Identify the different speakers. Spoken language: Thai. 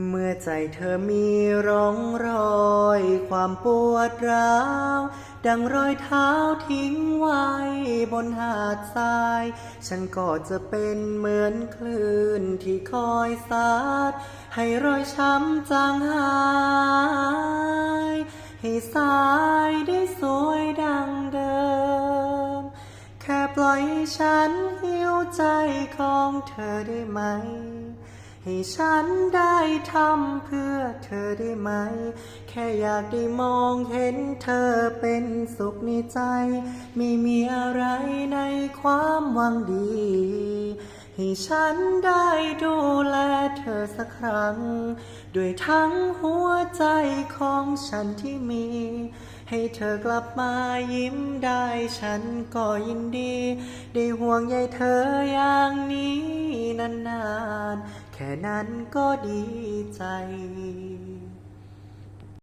Speaker 1: เมื่อใจเธอมีร่องรอยความปวดร้าวดังรอยเท้าทิ้งไว้บนหาดทรายฉันก็จะเป็นเหมือนคลื่นที่คอยซัดให้รอยช้ำจางหายให้สายได้สวยดังเดิมแค่ปล่อยให้ฉันหิวใจของเธอได้ไหมให้ฉันได้ทำเพื่อเธอได้ไหมแค่อยากได้มองเห็นเธอเป็นสุขในใจไม่มีอะไรในความหวังดีให้ฉันได้ดูแลเธอสักครั้งด้วยทั้งหัวใจของฉันที่มีให้เธอกลับมายิ้มได้ฉันก็ยินดีได้ห่วงใยเธออย่างนี้นานๆแค่นั้นก็ดีใจ